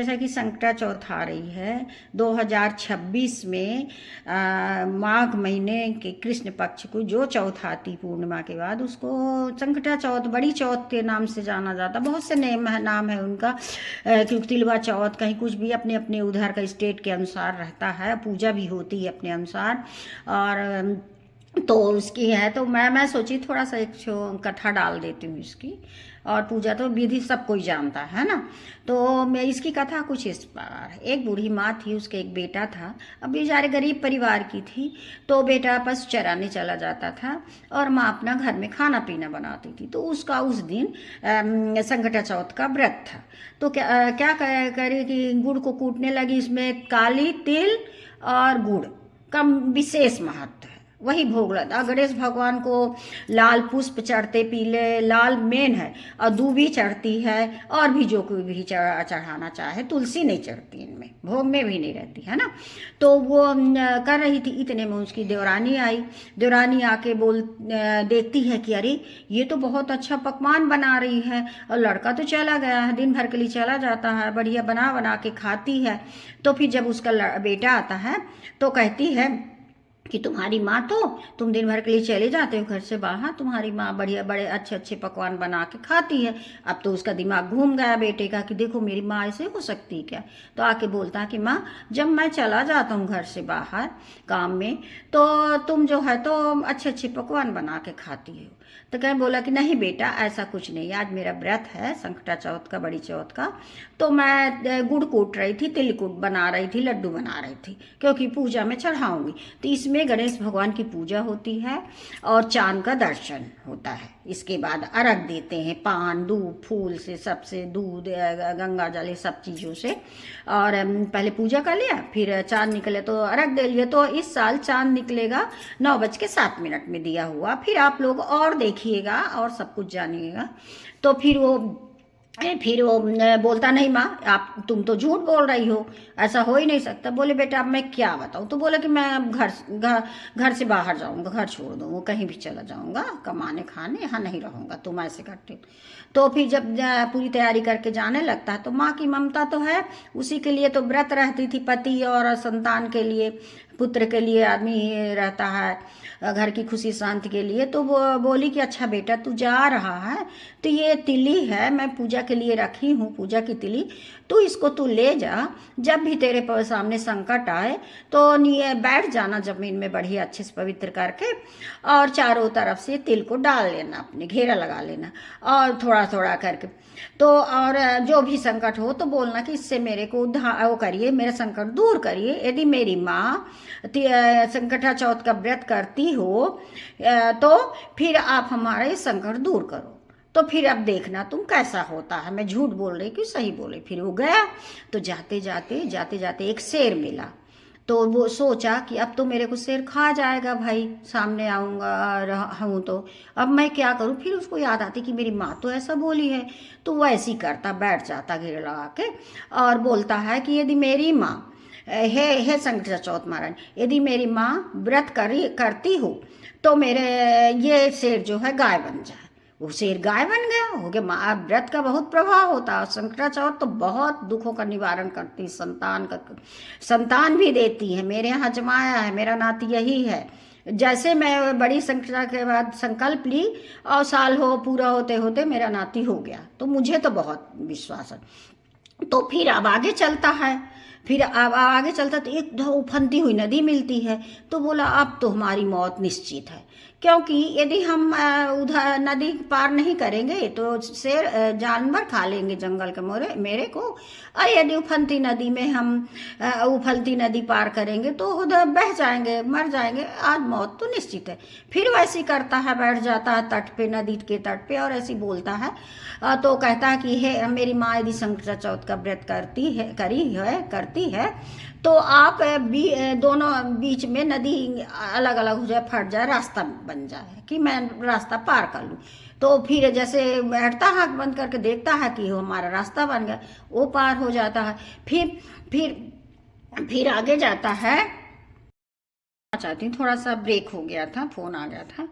जैसा कि संकटा चौथ आ रही है 2026 में माघ महीने के कृष्ण पक्ष को जो चौथ आती पूर्णिमा के बाद उसको संकटा चौथ बड़ी चौथ के नाम से जाना जाता। बहुत से नाम है उनका, क्योंकि तिलवा चौथ कहीं कुछ भी अपने अपने उधर का स्टेट के अनुसार रहता है, पूजा भी होती है अपने अनुसार। और तो उसकी है तो मैं सोची थोड़ा सा एक कथा डाल देती हूँ इसकी। और पूजा तो विधि सब कोई जानता है ना। तो मैं इसकी कथा कुछ इस प्रकार है। एक बूढ़ी माँ थी, उसके एक बेटा था। अब बेचारे गरीब परिवार की थी, तो बेटा पशु चराने चला जाता था और माँ अपना घर में खाना पीना बनाती थी। तो उसका उस दिन संकटा चौथ का व्रत था। तो क्या करे कि गुड़ को कूटने लगी। इसमें काली तिल और गुड़ का विशेष महत्व है, वही भोग लगता। गणेश भगवान को लाल पुष्प चढ़ते, पीले लाल मेन है, और दूबी चढ़ती है, और भी जो कोई भी चढ़ाना चाहे। तुलसी नहीं चढ़ती इनमें, भोग में भी नहीं रहती है ना। तो वो कर रही थी, इतने में उसकी देवरानी आई। देवरानी आके देखती है कि अरे ये तो बहुत अच्छा पकवान बना रही है, और लड़का तो चला गया है, दिन भर के लिए चला जाता है, बढ़िया बना बना के खाती है। तो फिर जब उसका बेटा आता है तो कहती है कि तुम्हारी माँ तो, तुम दिन भर के लिए चले जाते हो घर से बाहर, तुम्हारी माँ बढ़िया बड़े अच्छे अच्छे पकवान बना के खाती है। अब तो उसका दिमाग घूम गया बेटे का कि देखो मेरी माँ ऐसे हो सकती है क्या। तो आके बोलता है कि माँ, जब मैं चला जाता हूँ घर से बाहर काम में, तो तुम जो है तो अच्छे अच्छे पकवान बना के खाती हो। तो कह बोला कि नहीं बेटा, ऐसा कुछ नहीं, आज मेरा व्रत है संकटा चौथ का, बड़ी चौथ का। तो मैं गुड़ कूट रही थी, तिलकुट बना रही थी, लड्डू बना रही थी, क्योंकि पूजा में चढ़ाऊंगी। तो इसमें गणेश भगवान की पूजा होती है और चांद का दर्शन होता है। इसके बाद अर्घ देते हैं, पान दूध फूल से, सबसे दूध गंगा जल सब चीज़ों से। और पहले पूजा कर लिया, फिर चांद निकले तो अर्घ दे लिए। तो इस साल चांद निकलेगा 9:07 में दिया हुआ। फिर आप लोग और देखिएगा और सब कुछ जानिएगा। तो फिर वो बोलता नहीं माँ, आप तुम तो झूठ बोल रही हो, ऐसा हो ही नहीं सकता। बोले बेटा अब मैं क्या बताऊँ। तो बोला कि मैं घर से बाहर जाऊँगा, घर छोड़ दूँगा, कहीं भी चला जाऊँगा कमाने खाने, यहाँ नहीं रहूँगा, तुम ऐसे करते हो। तो फिर जब पूरी तैयारी करके जाने लगता है तो माँ की ममता तो है, उसी के लिए तो व्रत रहती थी, पति और संतान के लिए, पुत्र के लिए आदमी रहता है, घर की खुशी शांति के लिए। तो वो बोली कि अच्छा बेटा तू जा रहा है तो ये तिली है, मैं पूजा के लिए रखी हूँ, पूजा की तिली, तो इसको तू ले जा। जब भी तेरे सामने संकट आए तो बैठ जाना जमीन में बढ़िया अच्छे से पवित्र करके, और चारों तरफ से तिल को डाल लेना, अपने घेरा लगा लेना, और थोड़ा थोड़ा करके। तो और जो भी संकट हो तो बोलना कि इससे मेरे को वो करिए, मेरा संकट दूर करिए। यदि मेरी माँ संकटा चौथ का व्रत करती हो तो फिर आप हमारा ये संकट दूर करो। तो फिर अब देखना तुम कैसा होता है, मैं झूठ बोल रही कि सही बोले। फिर वो गया, तो जाते जाते एक शेर मिला। तो वो सोचा कि अब तो मेरे को शेर खा जाएगा भाई, सामने आऊँगा हूँ तो अब मैं क्या करूँ। फिर उसको याद आती कि मेरी माँ तो ऐसा बोली है। तो वो ऐसे ही करता, बैठ जाता घेरा लगा के, और बोलता है कि यदि मेरी माँ हे संकटा चौथ महाराज, यदि मेरी माँ व्रत करती हो तो मेरे ये शेर जो है गाय बन जाए। वो शेर गाय बन गया, हो गया। माँ व्रत का बहुत प्रभाव होता है। संकटा चौथ तो बहुत दुखों का निवारण करती, संतान भी देती है। मेरे यहाँ जमाया है, मेरा नाती यही है। जैसे मैं बड़ी संकटा के बाद संकल्प ली और साल हो पूरा होते होते मेरा नाती हो गया, तो मुझे तो बहुत विश्वास है। तो फिर अब आगे चलता है, फिर अब आगे चलता तो एक उफनती हुई नदी मिलती है। तो बोला अब तो हमारी मौत निश्चित है, क्योंकि यदि हम उधर नदी पार नहीं करेंगे तो शेर जानवर खा लेंगे जंगल के मेरे को। और यदि उफनती नदी में हम उफलती नदी पार करेंगे तो उधर बह जाएंगे, मर जाएंगे, आज मौत तो निश्चित है। फिर वैसे करता है, बैठ जाता है तट पे, नदी के तट पे, और ऐसे बोलता है। तो कहता है कि हे मेरी माँ यदि संकटा चौथ का व्रत करती है तो आप दोनों बीच में नदी अलग अलग हो जाए, फट जाए, रास्ता बन जाए कि मैं रास्ता पार कर लूँ। तो फिर जैसे बैठता है, आँख बंद करके देखता है कि वो हमारा रास्ता बन गया, वो पार हो जाता है। फिर आगे जाता है। चाहती हूँ, थोड़ा सा ब्रेक हो गया था, फ़ोन आ गया था।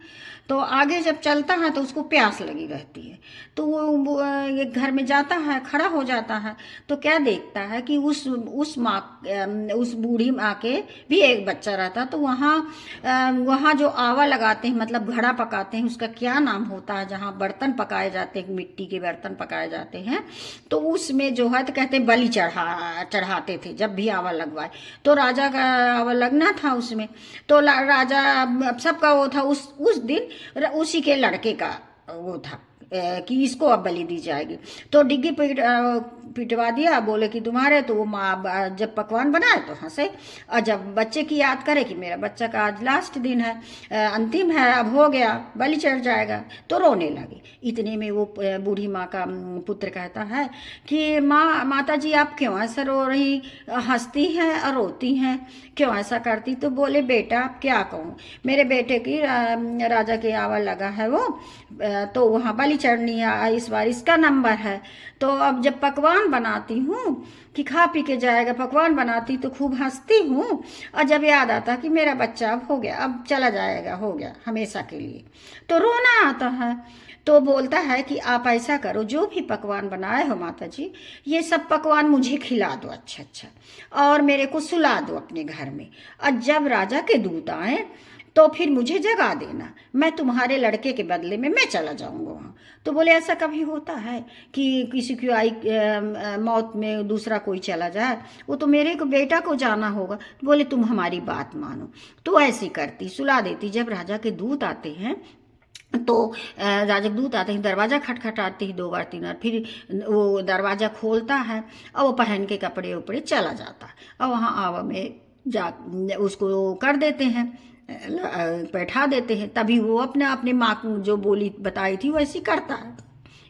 तो आगे जब चलता है तो उसको प्यास लगी रहती है, तो ये घर में जाता है, खड़ा हो जाता है, तो क्या देखता है कि उस माँ, उस बूढ़ी माँ के भी एक बच्चा रहता। तो वहाँ जो आवा लगाते हैं, मतलब घड़ा पकाते हैं, उसका क्या नाम होता है, जहाँ बर्तन पकाए जाते हैं, मिट्टी के बर्तन पकाए जाते हैं, तो उसमें जो है तो कहते हैं बलि चढ़ाते थे जब भी आवा लगवाए। तो राजा का आवा लगना था उसमें, तो राजा सबका वो था उस दिन उसी के लड़के का वो था कि इसको अब बलि दी जाएगी। तो डिग्गी पिटवा दिया, बोले कि तुम्हारे, तो वो माँ जब पकवान बनाए तो हंसे, और जब बच्चे की याद करे कि मेरा बच्चा का आज लास्ट दिन है, अंतिम है, अब हो गया, बलि चढ़ जाएगा, तो रोने लगे। इतने में वो बूढ़ी माँ का पुत्र कहता है कि माता जी आप क्यों ऐसा रो रही, हंसती हैं और रोती हैं, क्यों ऐसा करती? तो बोले बेटा आप क्या कहूँ, मेरे बेटे की राजा के आवा लगा है वो, तो वहाँ बलि चढ़नी है, इस बार इसका नंबर है। तो अब जब पकवान बनाती हूँ कि खा पी के जाएगा, पकवान बनाती तो खूब हंसती हूँ, और जब याद आता कि मेरा बच्चा अब हो गया, अब चला जाएगा, हो गया हमेशा के लिए, तो रोना आता है। तो बोलता है कि आप ऐसा करो, जो भी पकवान बनाए हो माता जी, ये सब पकवान मुझे खिला दो अच्छा अच्छा, और मेरे को सुला दो अपने घर में, और जब राजा के दूत आए तो फिर मुझे जगा देना, मैं तुम्हारे लड़के के बदले में मैं चला जाऊंगा वहाँ। तो बोले ऐसा कभी होता है कि किसी की आई मौत में दूसरा कोई चला जाए, वो तो मेरे को बेटा को जाना होगा। तो बोले तुम हमारी बात मानो। तो ऐसी करती, सुला देती। जब राजा के दूत आते हैं तो राजा के दूत आते हैं, दरवाज़ा खटखटाती है 2 बार 3 बार, फिर वो दरवाज़ा खोलता है और वो पहन के कपड़े उपड़े चला जाता है, और वहाँ आवा में जा उसको कर देते हैं, बैठा देते हैं। तभी वो अपने अपने माँ को जो बोली बताई थी वैसी करता है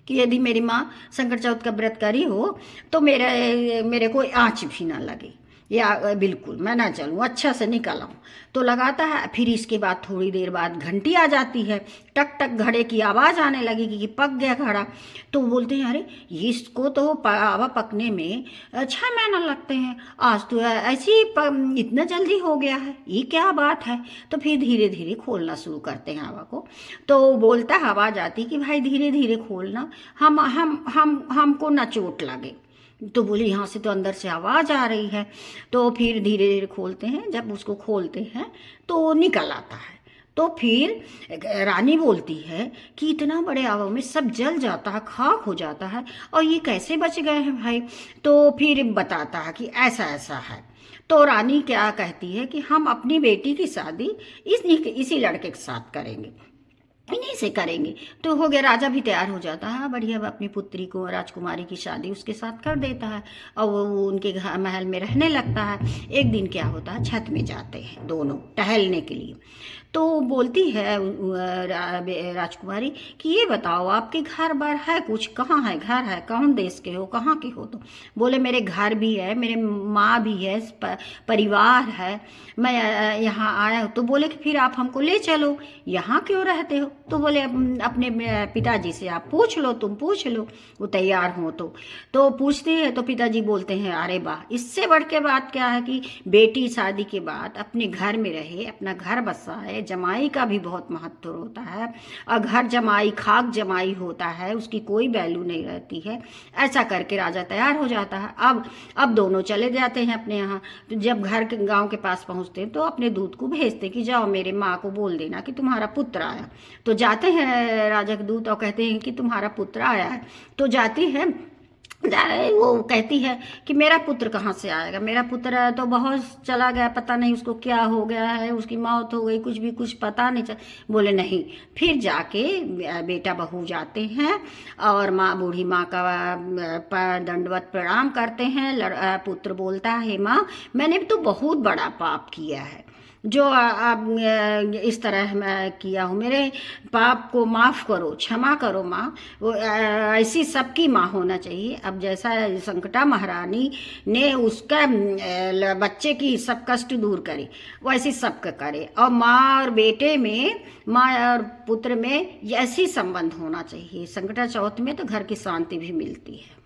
कि यदि मेरी माँ संकट चौथ का व्रत करी हो तो मेरे को आँच भी ना लगे, या बिल्कुल मैं ना चलूँ, अच्छा से निकल आऊँ। तो लगाता है। फिर इसके बाद थोड़ी देर बाद घंटी आ जाती है, टक टक घड़े की आवाज़ आने लगी कि पक गया घड़ा। तो बोलते हैं अरे इसको तो आवा पकने में 6 महीना लगते हैं, आज तो ऐसी इतना जल्दी हो गया है, ये क्या बात है? तो फिर धीरे धीरे खोलना शुरू करते हैं आवा को। तो बोलता है, आवाज़ आती कि भाई धीरे धीरे खोलना, हमको ना चोट लगे। तो बोले यहाँ से तो अंदर से आवाज़ आ रही है। तो फिर धीरे धीरे खोलते हैं, जब उसको खोलते हैं तो निकल आता है। तो फिर रानी बोलती है कि इतना बड़े आवा में सब जल जाता है, खाक हो जाता है, और ये कैसे बच गए हैं भाई? तो फिर बताता है कि ऐसा ऐसा है। तो रानी क्या कहती है कि हम अपनी बेटी की शादी इसी लड़के के साथ करेंगे, इन्हीं से करेंगे। तो हो गया, राजा भी तैयार हो जाता है, बढ़िया अपनी पुत्री को, राजकुमारी की शादी उसके साथ कर देता है, और वो उनके घर महल में रहने लगता है। एक दिन क्या होता है, छत में जाते हैं दोनों टहलने के लिए। तो बोलती है राजकुमारी कि ये बताओ आपके घर बार है कुछ, कहाँ है घर है, कौन देश के हो, कहाँ के हो? तो बोले मेरे घर भी है, मेरे माँ भी है, परिवार है, मैं यहाँ आया हूँ। तो बोले कि फिर आप हमको ले चलो, यहाँ क्यों रहते हो? तो बोले अपने पिताजी से आप पूछ लो, तुम पूछ लो, वो तैयार हो। तो पूछते हैं तो पिताजी बोलते हैं अरे वाह, इससे बढ़ के बात क्या है कि बेटी शादी के बाद अपने घर में रहे, अपना घर बसाए। जमाई का भी बहुत महत्व होता है, और घर जमाई खाक जमाई होता है, उसकी कोई वैल्यू नहीं रहती है। ऐसा करके राजा तैयार हो जाता है। अब दोनों चले जाते हैं अपने यहाँ। तो जब घर के गाँव के पास पहुँचते हैं तो अपने दूत को भेजते कि जाओ मेरे माँ को बोल देना कि तुम्हारा पुत्र आया। तो जाते हैं राजा के दूत और कहते हैं कि तुम्हारा पुत्र आया है। तो जाती है, वो कहती है कि मेरा पुत्र कहाँ से आएगा, मेरा पुत्र तो बहुत चला गया, पता नहीं उसको क्या हो गया है, उसकी मौत हो गई, कुछ पता नहीं चल। बोले नहीं। फिर जाके बेटा बहू जाते हैं और माँ, बूढ़ी माँ का दंडवत प्रणाम करते हैं। पुत्र बोलता है माँ मैंने तो बहुत बड़ा पाप किया है, जो इस तरह मैं किया हूँ, मेरे पाप को माफ़ करो, क्षमा करो माँ। वो ऐसी सबकी माँ होना चाहिए। अब जैसा संकटा महारानी ने उसका बच्चे की सब कष्ट दूर करे, वैसी सबका करे। और माँ और बेटे में, माँ और पुत्र में ऐसी संबंध होना चाहिए। संकटा चौथ में तो घर की शांति भी मिलती है।